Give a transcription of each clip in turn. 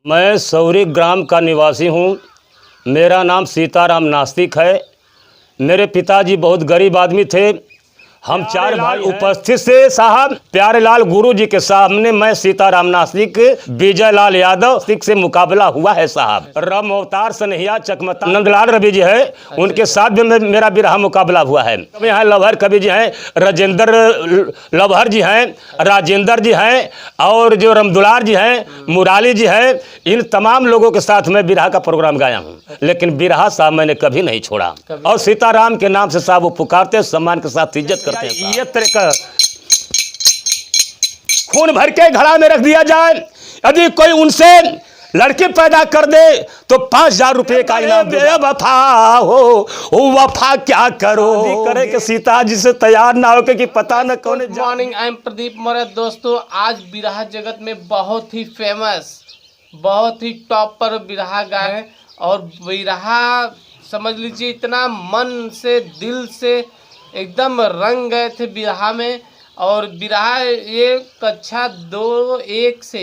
मैं सौरी ग्राम का निवासी हूँ। मेरा नाम सीताराम नास्तिक है। मेरे पिताजी बहुत गरीब आदमी थे। हम चार भाई उपस्थित से साहब प्यारेलाल गुरु जी के सामने मैं सीताराम नास्तिक विजय लाल यादव से मुकाबला हुआ है साहब। राम अवतार सनहिया चकमता नंदलाल रवि जी है, उनके साथ भी मेरा बिरहा मुकाबला हुआ है। यहाँ लवहर कवि जी हैं, राजेंद्र लवहर जी हैं, राजेंद्र जी हैं और जो रामदुलार जी हैं, मुराली जी हैं, इन तमाम लोगों के साथ मैं बिरहा का प्रोग्राम गाया हूँ। लेकिन बिरहा साहब मैंने कभी नहीं छोड़ा और सीताराम के नाम से साहब वो पुकारते, सम्मान के साथ इज्जत करते हैं। ये तरीका खून भर के घड़ा में रख दिया जाए, यदि कोई उनसे लड़की पैदा कर दे तो 5,000 रुपये का इनाम दे। वफा हो वफा क्या करो करे कि सीता जी से तैयार ना हो कि पता न कौन। Good morning, I am Pradeep Maurya. दोस्तों, आज बिरहा जगत में बहुत ही फेमस, बहुत ही टॉप पर बिरहा गाए और बिरहा समझ लीजिए इतना मन से दिल से एकदम रंग गए थे बिरहा में। और बिरहा ये कक्षा 1 से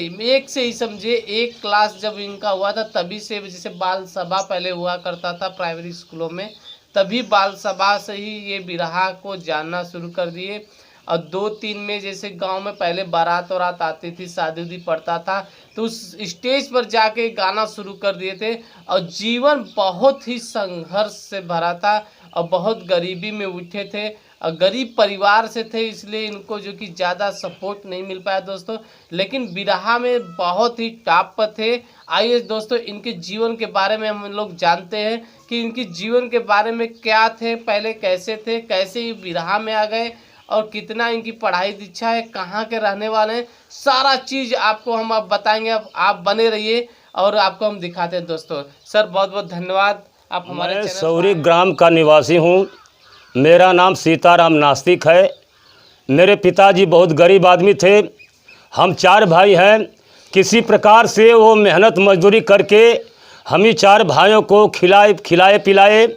ही समझे, 1 क्लास जब इनका हुआ था तभी से, जैसे बाल सभा पहले हुआ करता था प्राइमरी स्कूलों में, तभी बाल सभा से ही ये बिरहा को जानना शुरू कर दिए। और 2-3 में जैसे गांव में पहले बारात वरात आती थी, शादी उदी पड़ता था, तो उस स्टेज पर जाके गाना शुरू कर दिए थे। और जीवन बहुत ही संघर्ष से भरा था और बहुत गरीबी में उठे थे और गरीब परिवार से थे, इसलिए इनको जो कि ज़्यादा सपोर्ट नहीं मिल पाया दोस्तों। लेकिन बिरहा में बहुत ही टॉप पर थे। आइए दोस्तों, इनके जीवन के बारे में हम लोग जानते हैं कि इनके जीवन के बारे में क्या थे, पहले कैसे थे, कैसे ये बिरहा में आ गए और कितना इनकी पढ़ाई दीक्षा है, कहाँ के रहने वाले हैं, सारा चीज़ आपको हम अब बताएंगे। अब आप बने रहिए और आपको हम दिखाते हैं दोस्तों। सर बहुत बहुत धन्यवाद, आप हमारे मैं सौरी ग्राम का निवासी हूँ। मेरा नाम सीताराम नास्तिक है। मेरे पिताजी बहुत गरीब आदमी थे। हम 4 भाई हैं। किसी प्रकार से वो मेहनत मजदूरी करके हम ही 4 भाइयों को खिलाए पिलाए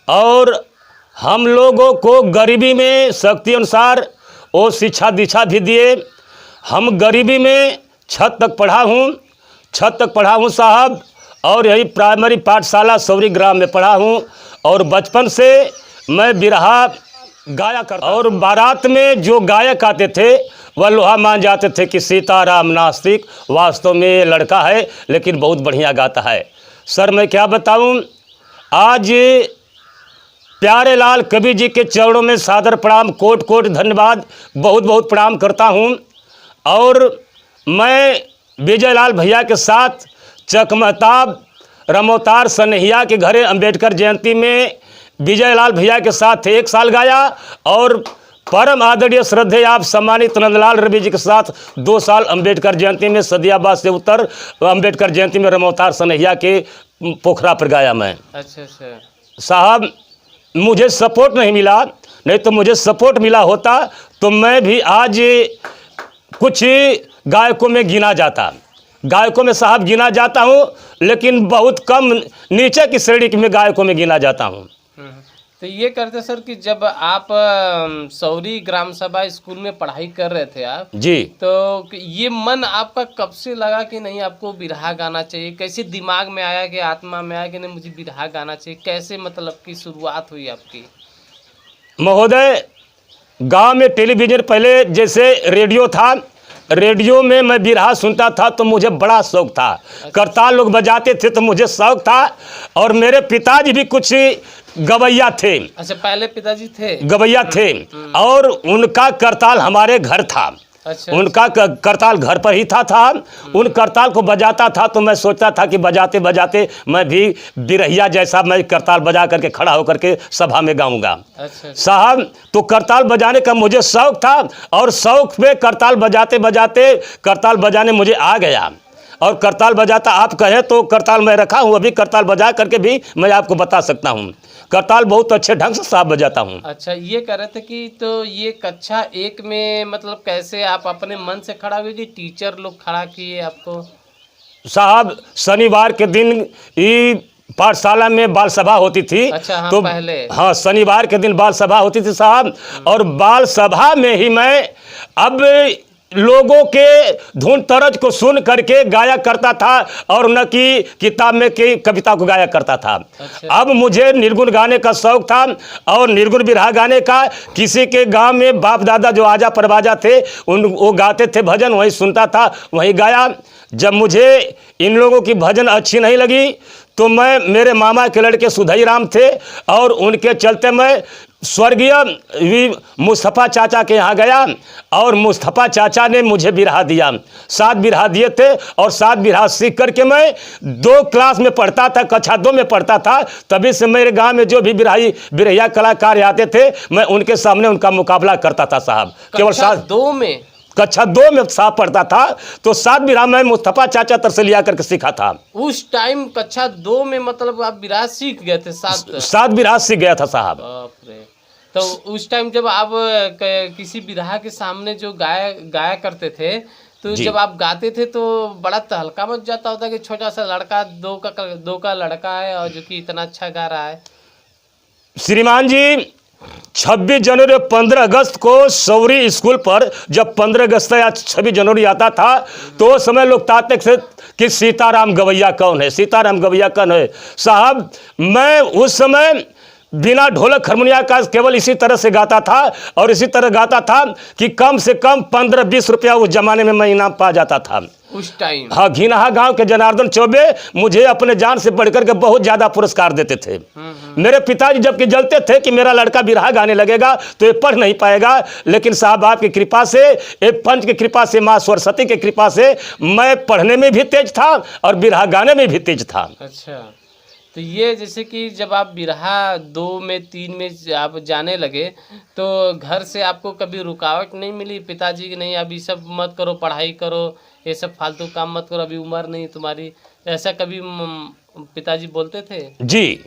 और हम लोगों को गरीबी में शक्ति अनुसार वो शिक्षा दीक्षा भी दिए। हम गरीबी में छत तक पढ़ा हूँ साहब। और यही प्राइमरी पाठशाला सौरी ग्राम में पढ़ा हूँ और बचपन से मैं बिरहा गाया करता। और बारात में जो गायक आते थे वह लोहा मान जाते थे कि सीताराम नास्तिक वास्तव में ये लड़का है, लेकिन बहुत बढ़िया गाता है। सर मैं क्या बताऊं, आज प्यारेलाल कवि जी के चरणों में सादर प्रणाम, कोट कोट धन्यवाद, बहुत बहुत प्रणाम करता हूं। और मैं विजय लाल भैया के साथ चकमता रामअवतार सनहिया के घरे अंबेडकर जयंती में विजय लाल भैया के साथ 1 साल गाया और परम आदरणीय श्रद्धेय आप सम्मानित नंदलाल रवि जी के साथ 2 साल अंबेडकर जयंती में सदियाबाद से उत्तर अंबेडकर जयंती में रामअवतार सनहिया के पोखरा पर गाया मैं। अच्छा साहब, मुझे सपोर्ट नहीं मिला, नहीं तो मुझे सपोर्ट मिला होता तो मैं भी आज कुछ गायकों में गिना साहब गिना जाता हूँ, लेकिन बहुत कम नीचे की श्रेणी में गायकों में गिना जाता हूँ। तो ये करते सर कि जब आप सौरी ग्राम सभा स्कूल में पढ़ाई कर रहे थे आप जी, तो ये मन आपका कब से लगा कि नहीं आपको बिरहा गाना चाहिए? कैसे दिमाग में आया कि आत्मा में आया कि नहीं मुझे बिरहा गाना चाहिए? कैसे मतलब की शुरुआत हुई आपकी? महोदय, गांव में टेलीविज़न पहले जैसे रेडियो था, रेडियो में मैं बिरहा सुनता था तो मुझे बड़ा शौक था। करताल लोग बजाते थे तो मुझे शौक था। और मेरे पिताजी भी कुछ गवैया थे। अच्छा, पहले पिताजी थे गवैया थे और उनका करताल हमारे घर था। अच्छा, उनका करताल घर पर ही था। उन करताल को बजाता था तो मैं सोचता था कि बजाते बजाते मैं भी बिरहिया जैसा मैं करताल बजा करके खड़ा होकर के सभा में गाऊंगा। अच्छा साहब, तो करताल बजाने का मुझे शौक था और शौक में करताल बजाते बजाते करताल बजाने मुझे आ गया। और करताल बजाता आप कहें तो करताल मैं रखा हूँ, अभी करताल बजा करके भी मैं आपको बता सकता हूँ। करताल बहुत अच्छे ढंग से साहब बजाता हूँ। अच्छा, ये कह रहे थे कि तो ये कक्षा 1 में मतलब कैसे आप अपने मन से खड़ा हुए कि टीचर लोग खड़ा किए आपको? साहब, शनिवार के दिन ये पाठशाला में बाल सभा होती थी। अच्छा, हाँ, तो पहले हाँ, शनिवार के दिन बाल सभा होती थी साहब। और बाल सभा में ही मैं अब लोगों के धुन तरज को सुन करके गाया करता था और न कि किताब में की कविता को गाया करता था। अच्छा। अब मुझे निर्गुण गाने का शौक था और निर्गुण बिरहा गाने का। किसी के गांव में बाप दादा जो आजा परबाजा थे वो गाते थे भजन, वहीं सुनता था, वहीं गाया। जब मुझे इन लोगों की भजन अच्छी नहीं लगी तो मैं, मेरे मामा के लड़के सुधई राम थे और उनके चलते मैं स्वर्गीय मुस्तफ़ा चाचा के यहाँ गया और मुस्तफ़ा चाचा ने मुझे बिरहा दिया। 7 बिरहा दिए थे और 7 बिरहा सीख करके मैं 2 क्लास में पढ़ता था, कक्षा 2 में पढ़ता था। तभी से मेरे गांव में जो भी बिरहिया कलाकार आते थे मैं उनके सामने उनका मुकाबला करता था साहब। केवल कक्षा 2 में साहब पढ़ता था तो 7 बिरहा मैं मुस्तफ़ा चाचा तर से लिया करके सीखा था। उस टाइम कक्षा 2 में मतलब आप बिरहा सीख गए थे? 7 बिरहा सीख गया था साहब। बाप रे। तो उस टाइम जब आप किसी बिरहा के सामने जो गाया करते थे तो जब आप गाते थे तो बड़ा तहलका मच जाता होता कि छोटा सा लड़का, 2 का लड़का है और जो कि इतना अच्छा गा रहा है। श्रीमान जी, 26 जनवरी 15 अगस्त को सौरी स्कूल पर जब 15 अगस्त या 26 जनवरी आता था तो उस समय लोग ताते थे कि सीताराम गवैया कौन है, सीताराम गवैया कौन है। साहब मैं उस समय बिना ढोलक हारमोनिया का केवल इसी तरह से गाता था और इसी तरह गाता था कि कम से कम 15-20 रुपया उस जमाने में मैं इनाम पा जाता था उस टाइम। हाँ, घिनहा गांव के जनार्दन चौबे मुझे अपने जान से बढ़कर के बहुत ज्यादा पुरस्कार देते थे। मेरे पिताजी जबकि जलते थे कि मेरा लड़का बिरहा गाने लगेगा तो ये पढ़ नहीं पाएगा, लेकिन साहब आपकी कृपा से, एक पंच की कृपा से, माँ सरस्वती की कृपा से मैं पढ़ने में भी तेज था और बिरहा गाने में भी तेज था। अच्छा, तो ये जैसे कि जब आप बिरहा 2 में 3 में आप जाने लगे तो घर से आपको कभी रुकावट नहीं मिली? पिताजी की नहीं अभी सब मत करो, पढ़ाई करो, ये सब फालतू काम मत करो, अभी उम्र नहीं तुम्हारी, ऐसा कभी पिताजी बोलते थे? जी,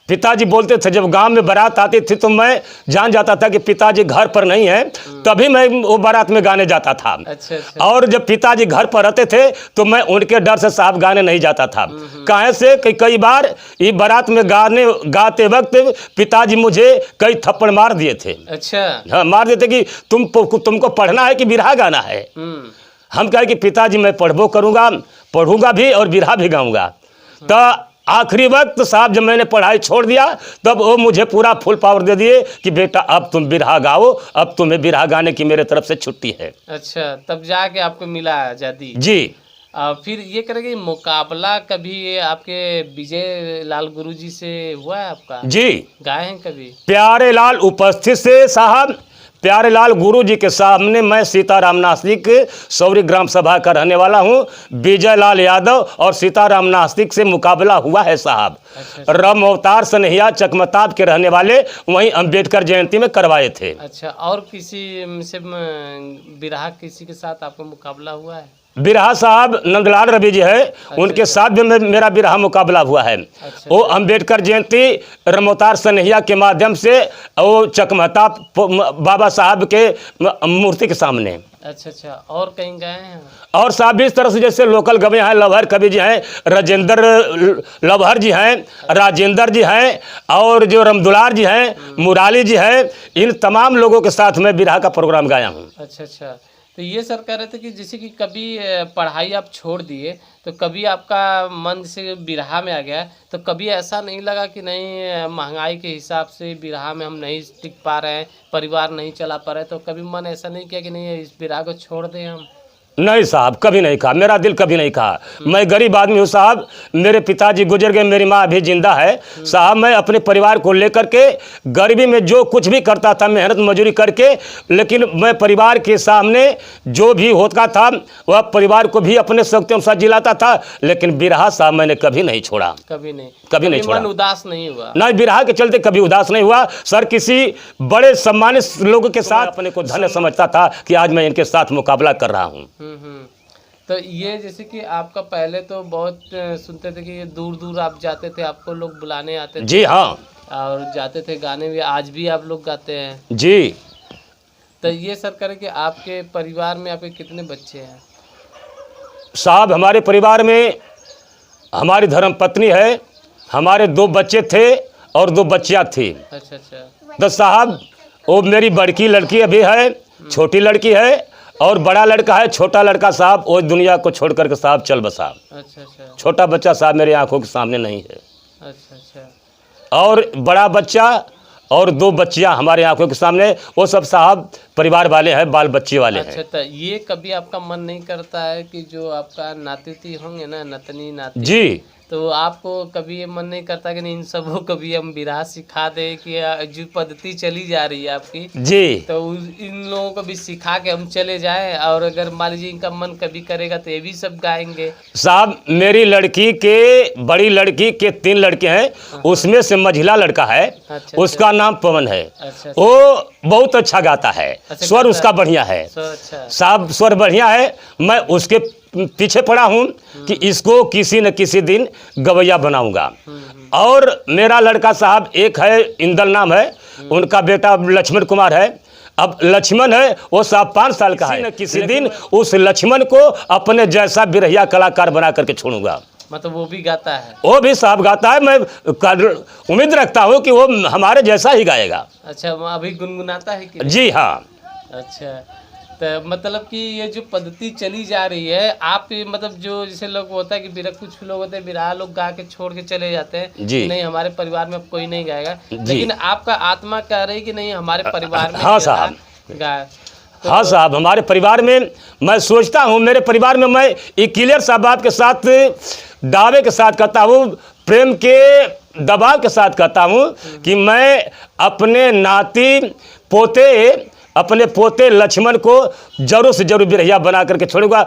पिताजी बोलते थे। जब गांव में बारात आती थी तो मैं जान जाता था कि पिताजी घर पर नहीं है, तभी मैं वो बारात में गाने जाता था। अच्छा। और जब पिताजी घर पर रहते थे तो मैं उनके डर से साहब गाने नहीं जाता था। काहे से कि कई बार ये बारात में गाते वक्त पिताजी मुझे कई थप्पड़ मार दिए थे। अच्छा। हाँ, मार देते कि तुमको पढ़ना है कि बिरहा गाना है। हम कहे कि पिताजी मैं पढ़ूंगा भी और बिरहा भी गाऊंगा। तो आखिरी वक्त साहब जब मैंने पढ़ाई छोड़ दिया तब वो मुझे पूरा फुल पावर दे दिए कि बेटा अब तुम बिरहा गाओ, अब तुम्हें बिरहा गाने की मेरे तरफ से छुट्टी है। अच्छा, तब जाके आपको मिला आज़ादी? जी। फिर ये करेंगे मुकाबला कभी आपके विजय लाल गुरुजी से हुआ है आपका? जी। गाए हैं कभी? प्यारे लाल उपस्थित से साहब, प्यारे लाल गुरु जी के सामने मैं सीताराम नास्तिक सौरी ग्राम सभा का रहने वाला हूँ। विजय लाल यादव और सीताराम नास्तिक से मुकाबला हुआ है साहब। अच्छा। राम अवतार सनहिया चकमताब के रहने वाले वहीं अंबेडकर जयंती में करवाए थे। अच्छा, और किसी से बिरहा किसी के साथ आपका मुकाबला हुआ है? बिरहा साहब नंदलाल रवि जी है। अच्छा। उनके साथ भी मेरा बिरहा मुकाबला हुआ है। अच्छा। वो अंबेडकर जयंती रमोतार सनहिया के माध्यम से वो चकमता बाबा साहब के मूर्ति के सामने। अच्छा, और कहीं गए हैं? और साहब इस तरह से जैसे लोकल गवे हैं, लवहर कवि जी हैं, लवहर जी हैं, राजेंद्र जी हैं और जो रमदुलार जी हैं, मुराली जी हैं, इन तमाम लोगों के साथ मैं बिरहा का प्रोग्राम गाया हूँ। अच्छा। तो ये सर कह रहे थे कि जैसे कि कभी पढ़ाई आप छोड़ दिए तो कभी आपका मन जैसे बिरहा में आ गया, तो कभी ऐसा नहीं लगा कि नहीं महंगाई के हिसाब से बिरहा में हम नहीं टिक पा रहे हैं, परिवार नहीं चला पा रहे, तो कभी मन ऐसा नहीं किया कि नहीं इस बिरहा को छोड़ दें हम? नहीं साहब, कभी नहीं कहा, मेरा दिल कभी नहीं कहा। मैं गरीब आदमी हूँ साहब, मेरे पिताजी गुजर गए, मेरी माँ अभी जिंदा है साहब। मैं अपने परिवार को लेकर के गरीबी में जो कुछ भी करता था, मेहनत मजदूरी करके, लेकिन मैं परिवार के सामने जो भी होता था वह परिवार को भी अपने शक्तियों के साथ जिलाता था। लेकिन बिरहा साहब मैंने कभी नहीं छोड़ा, कभी नहीं छोड़ा। मन उदास नहीं हुआ? नहीं, बिरहा के चलते कभी उदास नहीं हुआ सर। किसी बड़े सम्मानित लोगों के साथ अपने को धन्य समझता था कि आज मैं इनके साथ मुकाबला कर रहा हूँ। तो ये जैसे कि आपका पहले तो बहुत सुनते थे कि दूर दूर आप जाते थे, आपको लोग बुलाने आते थे? जी हाँ, और जाते थे गाने भी, आज भी आप लोग गाते हैं? जी। तो ये सर करें कि आपके परिवार में आपके कितने बच्चे हैं? साहब हमारे परिवार में हमारी धर्म पत्नी है, हमारे 2 बच्चे थे और 2 बच्चियाँ थी। अच्छा। तो साहब वो मेरी बड़की लड़की अभी है, छोटी लड़की है और बड़ा लड़का है, छोटा लड़का साहब वो दुनिया को छोड़ करके साहब चल बसा। अच्छा अच्छा छोटा बच्चा साहब मेरे आंखों के सामने नहीं है। अच्छा अच्छा। और बड़ा बच्चा और 2 बच्चियां हमारे आंखों के सामने, वो सब साहब परिवार वाले हैं, बाल बच्चे वाले अच्छा, हैं। तो ये कभी आपका मन नहीं करता है कि जो आपका नाती होंगे ना, नतनी नाती, जी तो आपको कभी ये मन नहीं करता कि नहीं इन सबको कभी हम बिरहा सिखा दें कि जो पद्धति चली जा रही है आपकी, जी तो इन लोगों को भी सिखा के हम चले जाएं, और अगर मान लीजिए इनका मन कभी करेगा तो ये भी सब गाएंगे। साहब, मेरी लड़की के, बड़ी लड़की के 3 लड़के हैं, उसमें से मझिला लड़का है, अच्छा, उसका नाम पवन है। अच्छा वो बहुत अच्छा गाता है, अच्छा, स्वर उसका बढ़िया है अच्छा साहब, स्वर बढ़िया है। मैं उसके पीछे पड़ा हूँ कि इसको किसी न किसी दिन गवैया बनाऊंगा। और मेरा लड़का साहब एक है, इंदल नाम है, उनका बेटा लक्ष्मण कुमार है। अब लक्ष्मण है वो साहब 5 साल का है, किसी दिन उस लक्ष्मण को अपने जैसा बिरहिया कलाकार बना करके छोड़ूंगा। मतलब वो भी गाता है? वो भी साहब गाता है। मैं उम्मीद रखता हूँ कि वो हमारे जैसा ही गाएगा। अच्छा, वो अभी गुनगुनाता है कि? जी हाँ। अच्छा, तो मतलब कि ये जो पद्धति चली जा रही है, आप मतलब जो जैसे लोग होता है कि बिरहा, कुछ लोग होते हैं बिरहा लोग गा के छोड़ के चले जाते हैं जी, नहीं हमारे परिवार में अब कोई नहीं गाएगा, लेकिन आपका आत्मा कह रही कि नहीं हमारे परिवार में हाँ साहब, गाए। तो हाँ साहब, हमारे परिवार में मैं सोचता हूँ, मेरे परिवार में मैं एक क्लियर साहब आपके साथ दावे के साथ कहता हूँ, प्रेम के दबाव के साथ कहता हूँ कि मैं अपने नाती पोते, अपने पोते लक्ष्मण को जरूर से जरूर बिरहिया बना करके छोड़ूंगा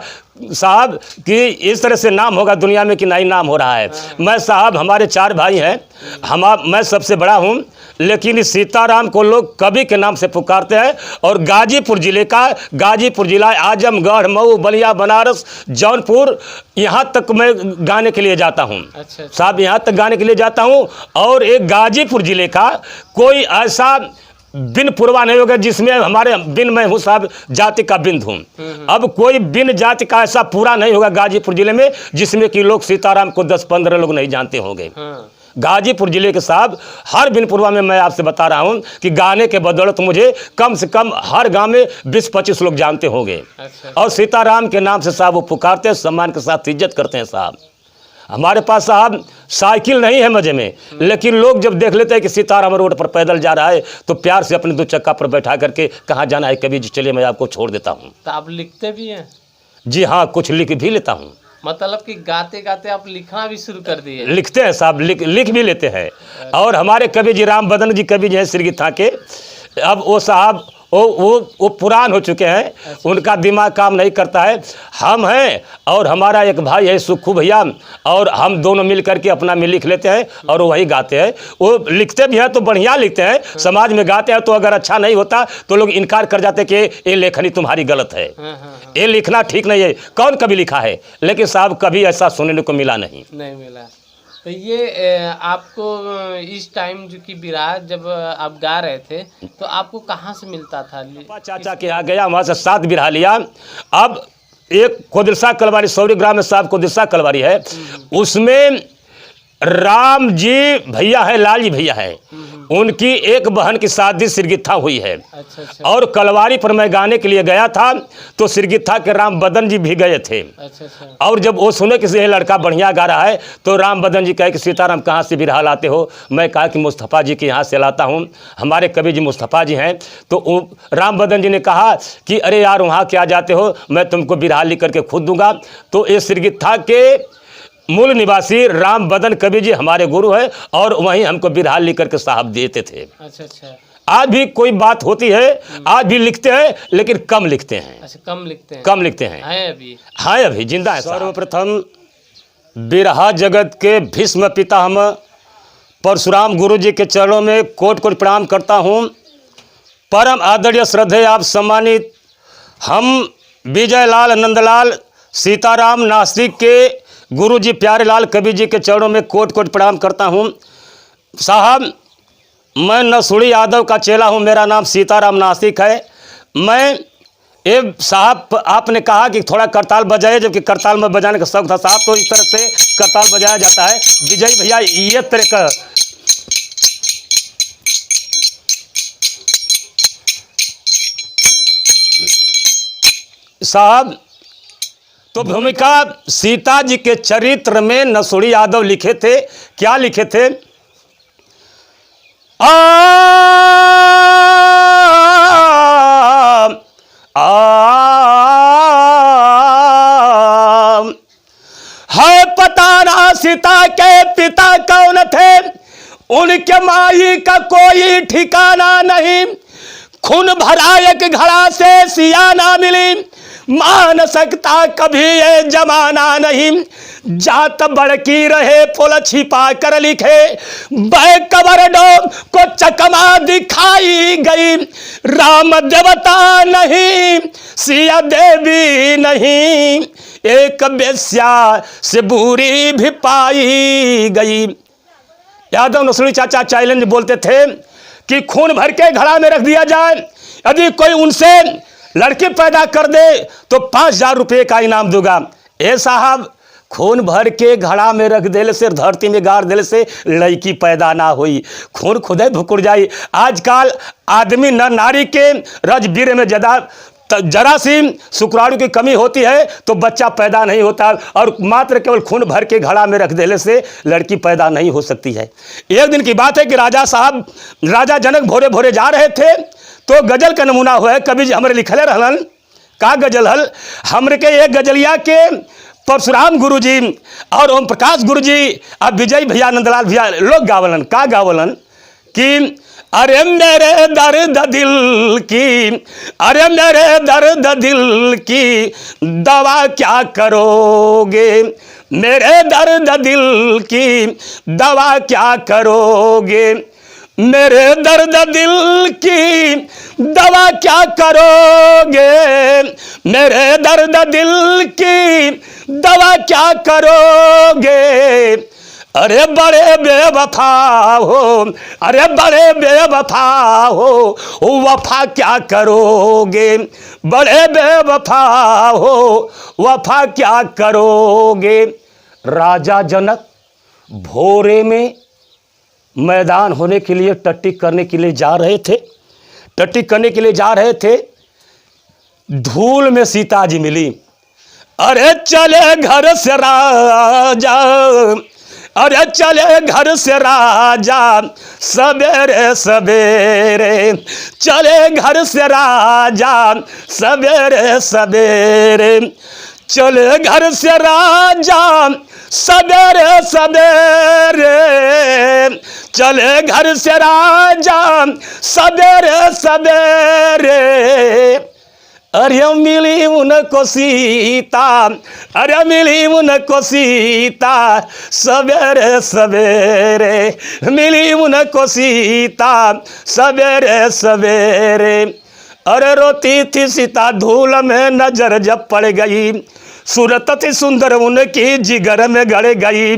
साहब, कि इस तरह से नाम होगा दुनिया में कि नहीं नाम हो रहा है। मैं साहब, हमारे 4 भाई हैं, मैं सबसे बड़ा हूँ, लेकिन इस सीताराम को लोग कवि के नाम से पुकारते हैं। और गाजीपुर जिला आजमगढ़, मऊ, बलिया, बनारस, जौनपुर, यहाँ तक मैं गाने के लिए जाता हूँ। अच्छा साहब, यहाँ तक गाने के लिए जाता हूँ। और एक गाजीपुर जिले का कोई ऐसा बिन पुरवा नहीं होगा जिसमें हमारे बिन, मैं हूँ साहब जाति का बिंद हूँ। अब कोई बिन जाति का ऐसा पूरा नहीं होगा गाजीपुर जिले में जिसमें कि लोग सीताराम को 10-15 लोग नहीं जानते होंगे। गाजीपुर जिले के साहब हर बिन पुरवा में मैं आपसे बता रहा हूँ कि गाने के बदौलत मुझे कम से कम हर गांव में 20-25 लोग जानते होंगे। अच्छा। और सीताराम के नाम से साहब वो पुकारते हैं, सम्मान के साथ इज्जत करते हैं साहब। हमारे पास साहब साइकिल नहीं है मजे में, लेकिन लोग जब देख लेते हैं कि सीताराम रोड पर पैदल जा रहा है तो प्यार से अपने 2 चक्का पर बैठा करके कहाँ जाना है कभी जी चलिए मैं आपको छोड़ देता हूँ। तो आप लिखते भी हैं? जी हाँ, कुछ लिख भी लेता हूँ। मतलब कि गाते गाते आप लिखना भी शुरू कर दिए? लिखते हैं साहब, लिख भी लेते हैं। और हमारे कवि जी राम बदन जी कवि जी हैं सिरगित्ता के, अब वो साहब वो पुरान हो चुके हैं। अच्छा। उनका दिमाग काम नहीं करता है। हम हैं और हमारा एक भाई है सुखू भैया, और हम दोनों मिल करके अपना में लिख लेते हैं और वही गाते हैं। वो लिखते भी हैं तो बढ़िया लिखते हैं, समाज में गाते हैं तो अगर अच्छा नहीं होता तो लोग इनकार कर जाते कि ये लेखनी तुम्हारी गलत है, ये लिखना ठीक नहीं है। कौन कभी लिखा है? लेकिन साहब कभी ऐसा सुनने को मिला नहीं मिला। तो ये आपको इस टाइम जो कि बिरहा जब आप गा रहे थे तो आपको कहाँ से मिलता था? चाचा के यहाँ गया, वहाँ से 7 बिरहा लिया। अब एक कोदिरसा कलवारी, सौरी ग्राम में साहब कोदिरसा कलवारी है, उसमें राम जी भैया है, लाल जी भैया है, उनकी एक बहन की शादी सिरगित्ता हुई है। अच्छा। और कलवारी पर मैं गाने के लिए गया था तो सिरगित्ता के राम बदन जी भी गए थे। अच्छा। और जब वो सुने कि ये लड़का बढ़िया गा रहा है तो राम बदन जी कहे कि सीताराम कहाँ से बिरहा लाते हो? मैं कहा कि मुस्तफ़ा जी के यहाँ से लाता हूँ, हमारे कवि जी मुस्तफ़ा जी हैं। तो राम बदन जी ने कहा कि अरे यार वहाँ क्या जाते हो, मैं तुमको बिरहा लिख करके खुद दूंगा। तो ये सिरगित्ता के मूल निवासी राम बदन कवि जी हमारे गुरु है और वहीं हमको बिरहा लिख करके साहब देते थे। अच्छा। आज भी कोई बात होती है, आज भी लिखते हैं लेकिन कम लिखते हैं। अच्छा, कम लिखते हैं। हाँ अभी जिंदा है। सर्वप्रथम बिरहा जगत के भीष्म पितामह परशुराम गुरु जी के चरणों में कोट कोट प्रणाम करता हूँ। परम आदरणीय श्रद्धेय आप सम्मानित हम विजय लाल नंदलाल सीताराम नास्तिक के गुरु जी प्यारे लाल कवि जी के चरणों में कोट कोट प्रणाम करता हूँ। साहब मैं नसुड़ी यादव का चेला हूँ, मेरा नाम सीताराम नास्तिक है। मैं ये साहब आपने कहा कि थोड़ा करताल बजाए, जबकि करताल में बजाने का शौक था साहब, तो इस तरह से करताल बजाया जाता है। विजय भैया ये तरह का साहब, तो भूमिका सीता जी के चरित्र में नसुड़ी यादव लिखे थे। क्या लिखे थे? है पता ना सीता के पिता कौन थे, उनके माई का कोई ठिकाना नहीं। खून भरा एक घड़ा से सिया ना मिली, मान सकता कभी ये जमाना नहीं। जात बड़की रहे फुल छिपा कर लिखे, बैकबर डोम को चकमा दिखाई गई। राम देवता नहीं, सिया देवी नहीं, एक बेस्या से बुरी भी पाई गई। यादव नसुड़ी चाचा चैलेंज बोलते थे कि खून भर के घड़ा में रख दिया जाए, यदि कोई उनसे लड़की पैदा कर दे तो 5,000 रुपये का इनाम दूंगा। ए साहब, खून भर के घड़ा में रख देने से, धरती में गाड़ देने से लड़की पैदा ना हुई, खून खुदे भुकुर जाई। आजकल आदमी नर नारी के रजबीर में जरा सी शुक्राणु की कमी होती है तो बच्चा पैदा नहीं होता, और मात्र केवल खून भर के घड़ा में रख देने से लड़की पैदा नहीं हो सकती है। एक दिन की बात है कि राजा जनक भोरे भोरे जा रहे थे तो गजल का नमूना हुआ। कवि जी हमरे लिखले रहलन, का गजल हल हमरे के एक गजलिया के परशुराम गुरु जी और ओम प्रकाश गुरु जी और विजय भैया, नंदलाल भैया लोग गावलन। का गावलन कि अरे मेरे दर्द दिल की, अरे मेरे दर्द दिल की दवा क्या करोगे, मेरे दर्द दिल की दवा क्या करोगे, मेरे दर्द दिल की दवा क्या करोगे, मेरे दर्द दिल की दवा क्या करोगे। अरे बड़े बेवफा हो, अरे बड़े बेवफा हो, वफा क्या करोगे, बड़े बेवफा हो, वफा क्या करोगे। राजा जनक भोरे में मैदान होने के लिए टट्टी करने के लिए जा रहे थे। टट्टी करने के लिए जा रहे थे, धूल में सीता जी मिली। अरे चले घर से राजा, अरे चले घर से राजा सवेरे सवेरे, चले घर से राजा सवेरे सवेरे, चले घर से राजा सवेरे सवेरे, चले घर से राजा सवेरे सवेरे। अरे मिली उनको सीता, अरे मिली उनको सीता सवेरे सवेरे, मिली उनको सीता सवेरे सवेरे। अरे रोती थी सीता धूल में नजर जब पड़ गई, सूरत थी सुंदर उनकी जिगर में गड़ गई।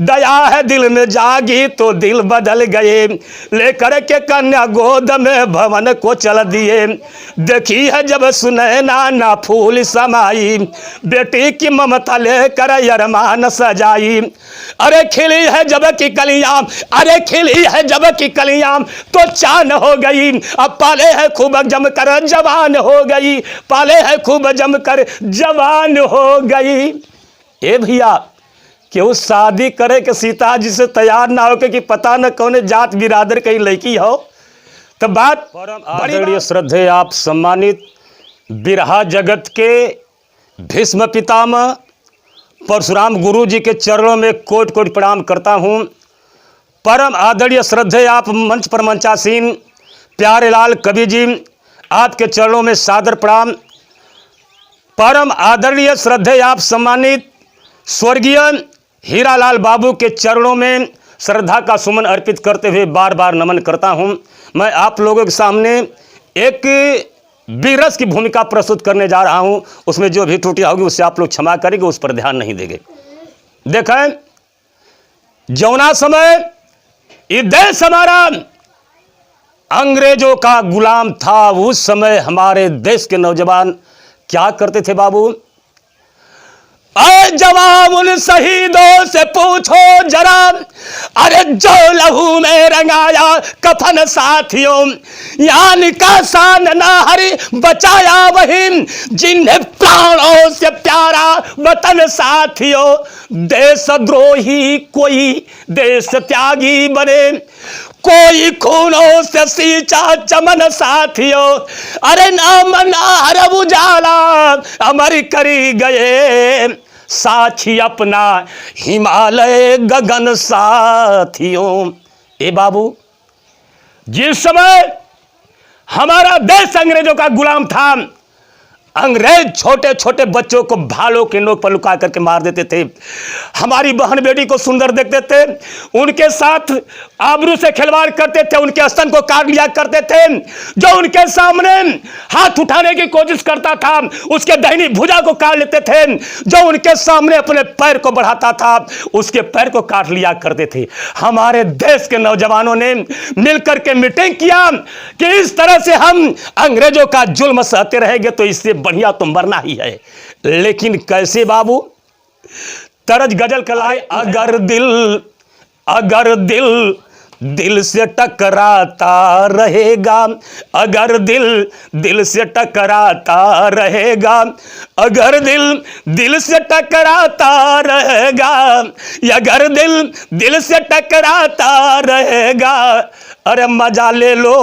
दया है दिल में जागी तो दिल बदल गए, लेकर के कन्या गोद में भवन को चल दिए। देखी है जब सुनैना ना फूल समाई, बेटी की ममता लेकर अरमान सजाई। अरे खिली है जब की कलियां, अरे खिली है जब की कलियां तो चान हो गई। अब पाले है खूब जमकर जवान हो गई, पाले है खूब जमकर जवान हो गई। ए भैया, क्यों शादी करे कि सीता जी से तैयार ना हो कि पता न कौन जात बिरादर कहीं लड़की हो। तो बात आदरणीय श्रद्धेय आप सम्मानित बिरहा जगत के भीष्म पितामह परशुराम गुरु जी के चरणों में कोटि कोटि प्रणाम करता हूँ। परम आदरणीय श्रद्धेय आप मंच पर मंचासीन प्यारे लाल कवि जी, आपके चरणों में सादर प्रणाम। परम आदरणीय श्रद्धेय आप सम्मानित स्वर्गीय हीरालाल बाबू के चरणों में श्रद्धा का सुमन अर्पित करते हुए बार बार नमन करता हूं। मैं आप लोगों के सामने एक वीरस की भूमिका प्रस्तुत करने जा रहा हूं। उसमें जो भी त्रुटियां होगी उससे आप लोग क्षमा करेंगे, उस पर ध्यान नहीं देंगे। देखें, जौना समय ये देश हमारा अंग्रेजों का गुलाम था, उस समय हमारे देश के नौजवान क्या करते थे बाबू? अरे जवाब उन शहीदों से पूछो जरा, अरे जो लहू में रंगाया कफन साथियों, यानी का शान ना हरि बचाया वही, जिन्हें प्राणों से प्यारा वतन साथियों। देशद्रोही कोई देश त्यागी बने, कोई खूनों से सींचा चमन साथियों। अरे नाम ना हर उजाला अमर करी गए, साक्षी अपना हिमालय गगन साथियों। ए बाबू, जिस समय हमारा देश अंग्रेजों का गुलाम था, अंग्रेज छोटे छोटे बच्चों को भालों के नोक पर लुका करके मार देते थे, हमारी बहन बेटी को सुंदर देखते थे, उनके साथ आबरू से खिलवाड़ करते थे, उनके स्तन को काट लिया करते थे। जो उनके सामने हाथ उठाने की कोशिश करता था उसके दाहिनी भुजा को काट लेते थे, जो उनके सामने अपने पैर को बढ़ाता था उसके पैर को काट लिया करते थे। हमारे देश के नौजवानों ने मिलकर के मीटिंग किया कि इस तरह से हम अंग्रेजों का जुल्म सहते रहेंगे तो इससे बढ़िया तो मरना ही है। लेकिन कैसे बाबू? तरज गजल कलाए, अगर दिल से टकराता रहेगा, अगर दिल से टकराता रहेगा, अगर दिल से टकराता रहेगा, अगर दिल से टकराता रहेगा, अरे मजा ले लो,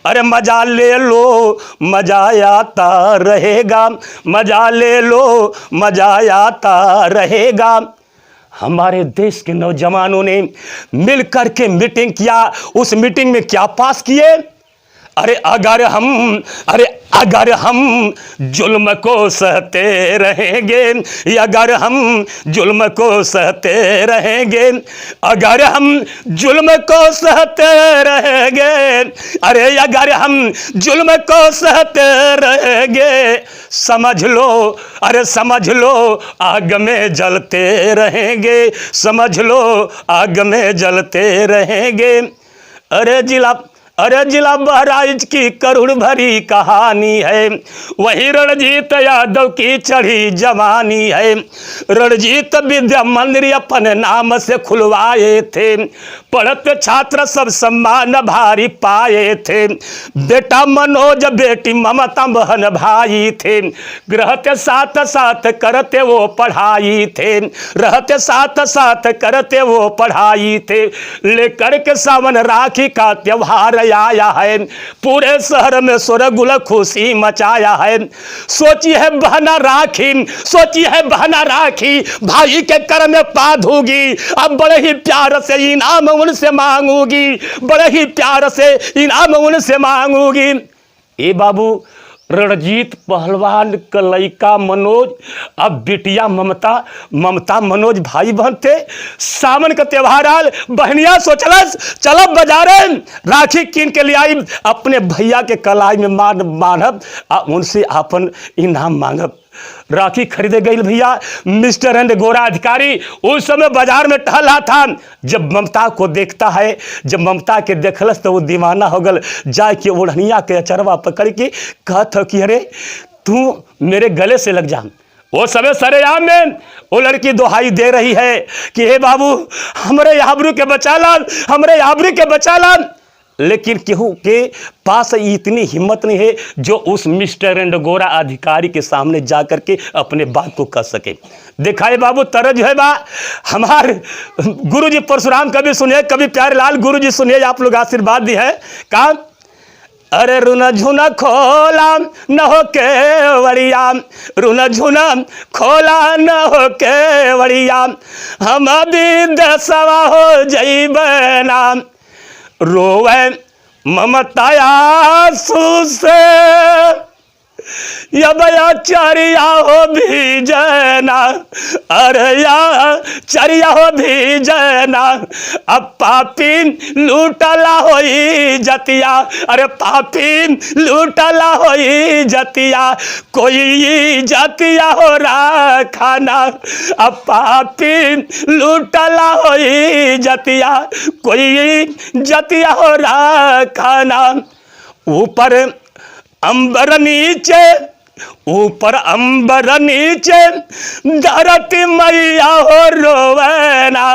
अरे मजा ले लो, मजा आता रहेगा, मजा ले लो, मजा आता रहेगा। हमारे देश के नौजवानों ने मिलकर के मीटिंग किया। उस मीटिंग में क्या पास किए? अरे अगर हम जुल्म को सहते रहेंगे, अगर हम जुल्म को सहते रहेंगे, अगर हम जुल्म को सहते रहेंगे, अरे अगर हम जुल्म को सहते रहेंगे, समझ लो, अरे समझ लो आग में जलते रहेंगे, समझ लो आग में जलते रहेंगे। अरे जिला बहराइच की करुण भरी कहानी है, वही रणजीत यादव की चढ़ी जवानी है। रणजीत विद्या मंदिर अपने नाम से खुलवाए थे, पढ़ते छात्र सब सम्मान भारी पाए थे। बेटा मनोज बेटी ममता बहन भाई थे, रहते साथ साथ करते वो पढ़ाई थे, रहते साथ साथ करते वो पढ़ाई थे। लेकर के सावन राखी का त्योहार आया है, पूरे शहर में शोरगुल खुशी मचाया है। सोची है बहना राखी, सोची है बहना राखी, भाई के कर में पा दूंगी, अब बड़े ही प्यार से इनाम उनसे मांगूंगी, बड़े ही प्यार से इनाम उनसे मांगूंगी। ए बाबू, रणजीत पहलवान का लड़का मनोज, अब बिटिया ममता मनोज भाई बहन थे। सावन का त्योहार आल, बहनिया सोचलस चलो बाजारे राखी कीन के ले आई, अपने भैया के कलाई में मानब, उनसे अपन इनाम मांगब। राखी खरीदे गई भैया। मिस्टर एंड गोरा अधिकारी उस समय बाजार में टहल रहा था। जब ममता को देखता है, जब ममता के देखलस तो वो दीवाना हो गल, जाके ओढ़निया के अचरवा पकड़ के कहत हो कि अरे तू मेरे गले से लग जा। वो समय सरेआम में वो लड़की दोहाई दे रही है कि हे बाबू हमरे आबरू के बचाला, हमरे आबरू के बचाला। लेकिन केहू के पास इतनी हिम्मत नहीं है जो उस मिस्टर एंड गोरा अधिकारी के सामने जा करके अपने बात को कह सके। देखा है बाबू, तरज है बा। हमारे गुरुजी परशुराम कभी सुनिए, कभी प्यारेलाल गुरुजी सुनिए, आप लोग आशीर्वाद दी है। कहा अरे रुना झुना खोला न हो केवड़िया, रुना झुना खोला न हो केवड़िया, हम अभी दसवा हो जइबना, रोवे ममताया से या बया चरिया हो भी जना, अरे या चरिया हो भी जना। अब पापी लूटला होई जतिया, अरे पापी लूटला होई जतिया, कोई जतिया हो राखाना। अब पापी लूटला होई जतिया, कोई जतिया हो राखाना। ऊपर अंबर नीचे ऊपर अंबर नीचे धरती मैया हो रोवेना,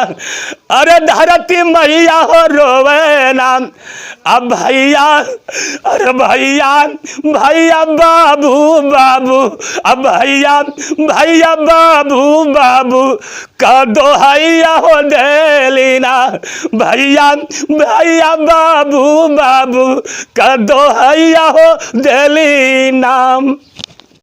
अरे धरती मैया हो रोवेना। अब भैया, अरे भैया भैया बाबू बाबू, अब भैया भैया बाबू बाबू का दोहैया हो देलीना, भैया भैया बाबू बाबू का दोहैया हो देलीना।